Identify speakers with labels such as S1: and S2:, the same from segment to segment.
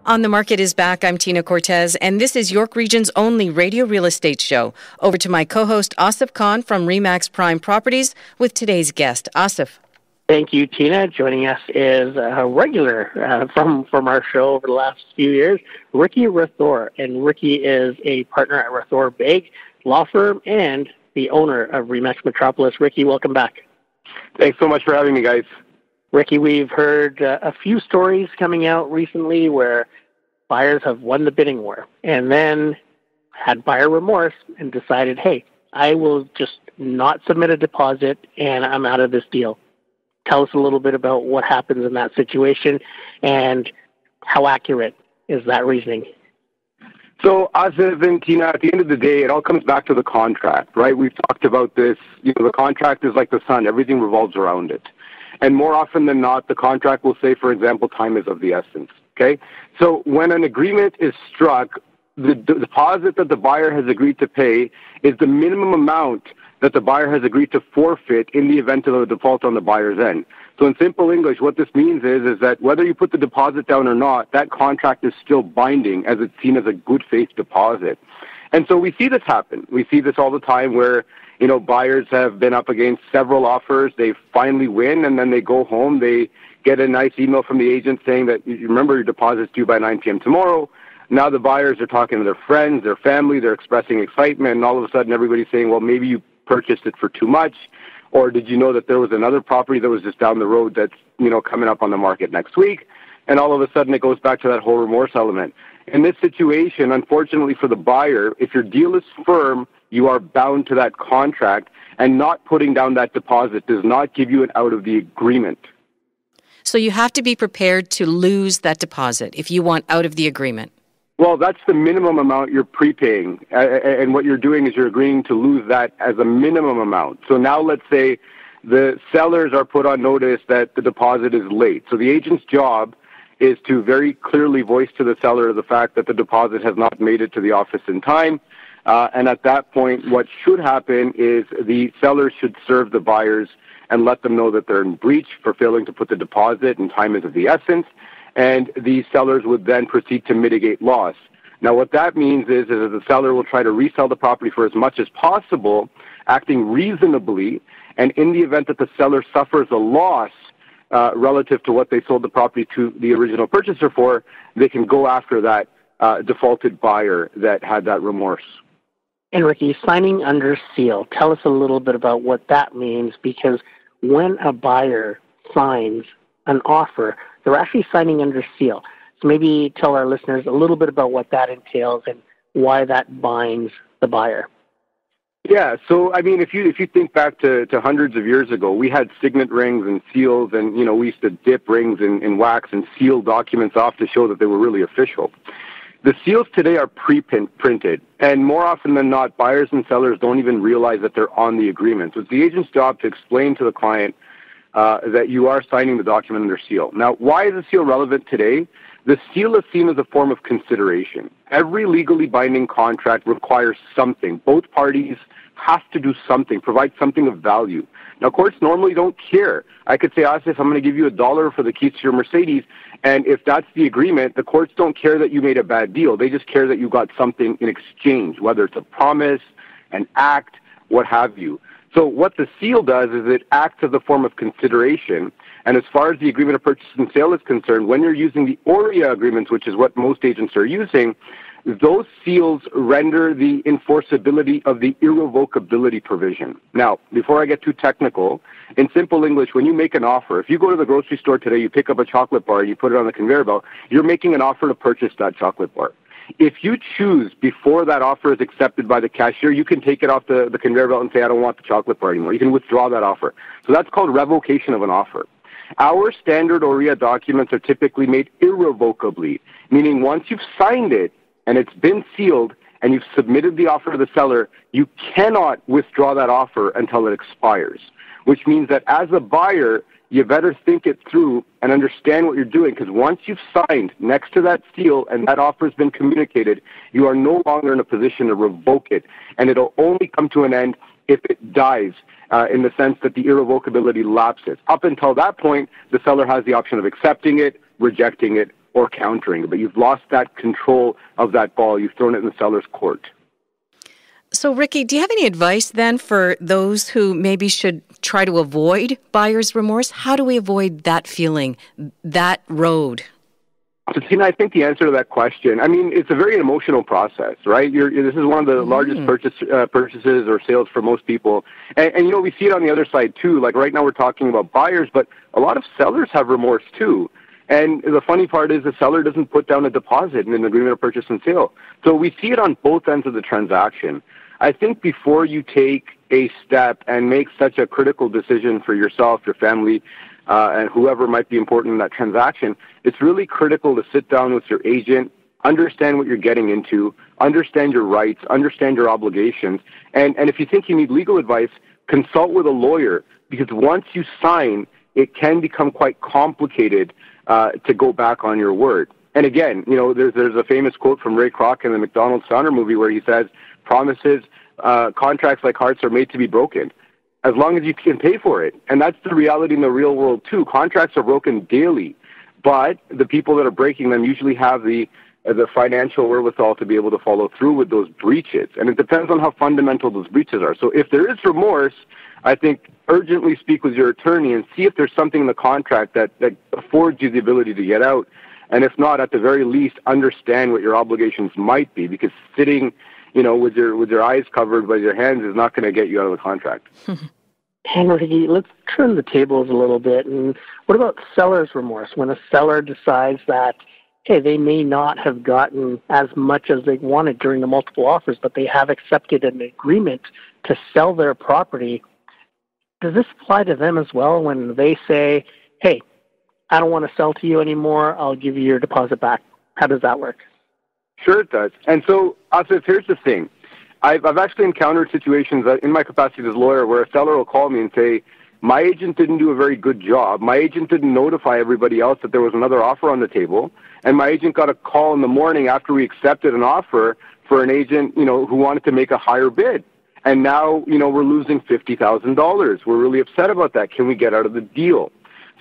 S1: On the Market is back. I'm Tina Cortez, and this is York Region's only radio real estate show. Over to my co-host Asif Khan from Remax Prime Properties with today's guest. Asif.
S2: Thank you, Tina. Joining us is a regular from our show over the last few years, Ricky Rathore. And Ricky is a partner at Rathore Big law firm and the owner of Remax Metropolis. Ricky, welcome back.
S3: Thanks so much for having me, guys.
S2: Ricky, we've heard a few stories coming out recently where buyers have won the bidding war and then had buyer remorse and decided, hey, I will just not submit a deposit and I'm out of this deal. Tell us a little bit about what happens in that situation and how accurate is that reasoning?
S3: So, Asif and Tina, at the end of the day, it all comes back to the contract, right? We've talked about this. The contract is like the sun. Everything revolves around it. And more often than not, the contract will say, for example, time is of the essence, okay? So when an agreement is struck, the deposit that the buyer has agreed to pay is the minimum amount that the buyer has agreed to forfeit in the event of a default on the buyer's end. So in simple English, what this means is that whether you put the deposit down or not, that contract is still binding as it's seen as a good faith deposit. And so we see this happen. We see this all the time where buyers have been up against several offers. They finally win, and then they go home. They get a nice email from the agent saying that, you remember, your deposit's due by 9 p.m. tomorrow. Now the buyers are talking to their friends, their family. They're expressing excitement, and all of a sudden everybody's saying, well, maybe you purchased it for too much, or did you know that there was another property that was just down the road that's, coming up on the market next week? And all of a sudden it goes back to that whole remorse element. In this situation, unfortunately for the buyer, if your deal is firm, you are bound to that contract, and not putting down that deposit does not give you an out of the agreement.
S1: So you have to be prepared to lose that deposit if you want out of the agreement.
S3: Well, that's the minimum amount you're prepaying, and what you're doing is you're agreeing to lose that as a minimum amount. So now let's say the sellers are put on notice that the deposit is late. So the agent's job is to very clearly voice to the seller the fact that the deposit has not made it to the office in time. And at that point, what should happen is the seller should serve the buyers and let them know that they're in breach for failing to put the deposit, and time is of the essence. And the sellers would then proceed to mitigate loss. Now, what that means is that the seller will try to resell the property for as much as possible, acting reasonably, and in the event that the seller suffers a loss relative to what they sold the property to the original purchaser for, they can go after that defaulted buyer that had that remorse.
S2: And Ricky, signing under seal, tell us a little bit about what that means, because when a buyer signs an offer, they're actually signing under seal. So maybe tell our listeners a little bit about what that entails and why that binds the buyer.
S3: Yeah, so I mean, if you think back to hundreds of years ago, we had signet rings and seals, and we used to dip rings in wax and seal documents off to show that they were really official. The seals today are pre-printed, and more often than not, buyers and sellers don't even realize that they're on the agreement. So it's the agent's job to explain to the client that you are signing the document under seal. Now, why is the seal relevant today? The seal is seen as a form of consideration. Every legally binding contract requires something. Both parties have to do something, provide something of value. Now, courts normally don't care. I could say, Asif, I'm going to give you $1 for the keys to your Mercedes, and if that's the agreement, the courts don't care that you made a bad deal. They just care that you got something in exchange, whether it's a promise, an act, what have you. So what the seal does is it acts as a form of consideration. And as far as the agreement of purchase and sale is concerned, when you're using the ORIA agreements, which is what most agents are using, those seals render the enforceability of the irrevocability provision. Now, before I get too technical, in simple English, when you make an offer, if you go to the grocery store today, you pick up a chocolate bar, you put it on the conveyor belt, you're making an offer to purchase that chocolate bar. If you choose before that offer is accepted by the cashier, you can take it off the conveyor belt and say, I don't want the chocolate bar anymore. You can withdraw that offer. So that's called revocation of an offer. Our standard ORIA documents are typically made irrevocably, meaning once you've signed it and it's been sealed and you've submitted the offer to the seller, you cannot withdraw that offer until it expires, which means that as a buyer, you better think it through and understand what you're doing, because once you've signed next to that seal and that offer has been communicated, you are no longer in a position to revoke it, and it'll only come to an end if it dies, in the sense that the irrevocability lapses. Up until that point, the seller has the option of accepting it, rejecting it, or countering it. But you've lost that control of that ball. You've thrown it in the seller's court.
S1: So, Ricky, do you have any advice then for those who maybe should try to avoid buyer's remorse? How do we avoid that feeling, that road?
S3: So, Tina, I think the answer to that question, I mean, it's a very emotional process, right? This is one of the largest purchases or sales for most people. And, we see it on the other side, too. Like right now we're talking about buyers, but a lot of sellers have remorse, too. And the funny part is the seller doesn't put down a deposit in an agreement of purchase and sale. So we see it on both ends of the transaction. I think before you take a step and make such a critical decision for yourself, your family, and whoever might be important in that transaction, it's really critical to sit down with your agent, understand what you're getting into, understand your rights, understand your obligations, and if you think you need legal advice, consult with a lawyer, because once you sign, it can become quite complicated to go back on your word. And again, there's a famous quote from Ray Kroc in the McDonald's Founder movie where he says, promises, contracts like hearts are made to be broken, as long as you can pay for it. And that's the reality in the real world, too. Contracts are broken daily, but the people that are breaking them usually have the financial wherewithal to be able to follow through with those breaches. And it depends on how fundamental those breaches are. So if there is remorse, I think urgently speak with your attorney and see if there's something in the contract that affords you the ability to get out. And if not, at the very least, understand what your obligations might be, because sitting with your eyes covered by your hands is not going to get you out of the contract.
S2: Henry, let's turn the tables a little bit. And what about seller's remorse? When a seller decides that, hey, they may not have gotten as much as they wanted during the multiple offers, but they have accepted an agreement to sell their property. Does this apply to them as well when they say, hey, I don't want to sell to you anymore, I'll give you your deposit back? How does that work?
S3: Sure it does. And so, Asif, here's the thing. I've actually encountered situations in my capacity as a lawyer where a seller will call me and say, my agent didn't do a very good job. My agent didn't notify everybody else that there was another offer on the table. And my agent got a call in the morning after we accepted an offer for an agent, who wanted to make a higher bid. And now, we're losing $50,000. We're really upset about that. Can we get out of the deal?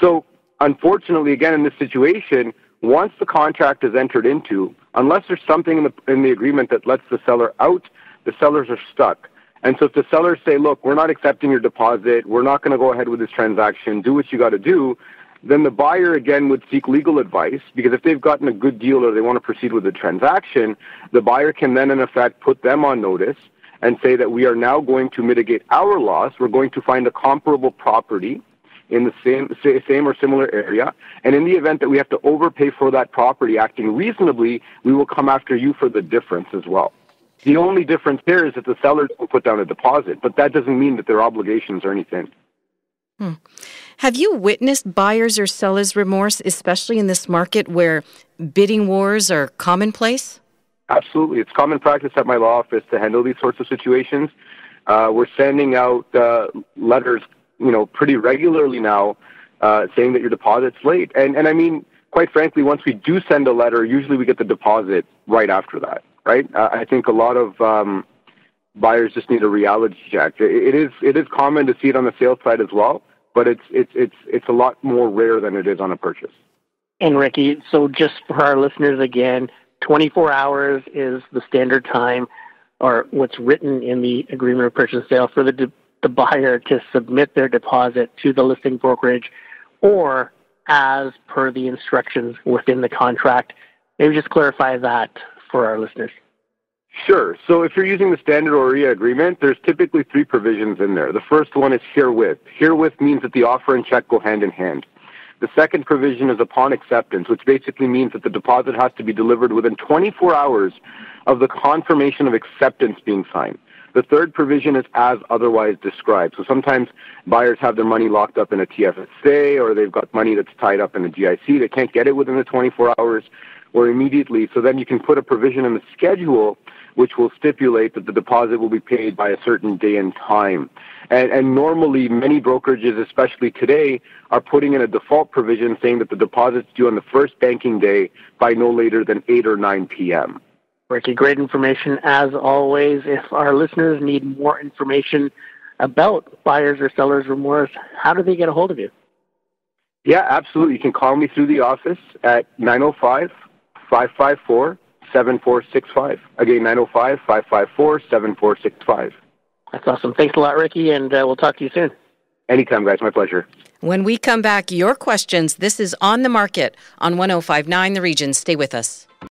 S3: So, unfortunately, again, in this situation, once the contract is entered into, unless there's something in the agreement that lets the seller out, the sellers are stuck. And so if the sellers say, look, we're not accepting your deposit, we're not going to go ahead with this transaction, do what you got to do, then the buyer, again, would seek legal advice, because if they've gotten a good deal or they want to proceed with the transaction, the buyer can then, in effect, put them on notice and say that we are now going to mitigate our loss. We're going to find a comparable property in the same or similar area, and in the event that we have to overpay for that property acting reasonably, we will come after you for the difference as well. The only difference there is that the sellers will put down a deposit, but that doesn't mean that their obligations are anything.
S1: Have you witnessed buyers or sellers' remorse, especially in this market where bidding wars are commonplace?
S3: Absolutely. It's common practice at my law office to handle these sorts of situations. We're sending out letters pretty regularly now, saying that your deposit's late. And I mean, quite frankly, once we do send a letter, usually we get the deposit right after that, right? I think a lot of buyers just need a reality check. It is common to see it on the sales side as well, but it's a lot more rare than it is on a purchase.
S2: And Ricky, so just for our listeners again, 24 hours is the standard time, or what's written in the agreement of purchase and sale for the buyer to submit their deposit to the listing brokerage, or as per the instructions within the contract. Maybe just clarify that for our listeners.
S3: Sure. So if you're using the standard OREA agreement, there's typically 3 provisions in there. The first one is herewith. Herewith means that the offer and check go hand in hand. The second provision is upon acceptance, which basically means that the deposit has to be delivered within 24 hours of the confirmation of acceptance being signed. The third provision is as otherwise described. So sometimes buyers have their money locked up in a TFSA, or they've got money that's tied up in a GIC. They can't get it within the 24 hours or immediately. So then you can put a provision in the schedule which will stipulate that the deposit will be paid by a certain day and time. And normally, many brokerages, especially today, are putting in a default provision saying that the deposit's due on the first banking day by no later than 8 or 9 p.m.
S2: Ricky, great information as always. If our listeners need more information about buyers or sellers remorse, how do they get a hold of you?
S3: Yeah, absolutely. You can call me through the office at 905-554-7465. Again, 905-554-7465.
S2: That's awesome. Thanks a lot, Ricky, and we'll talk to you soon.
S3: Anytime, guys. My pleasure.
S1: When we come back, your questions. This is On the Market on 105.9 The Region. Stay with us.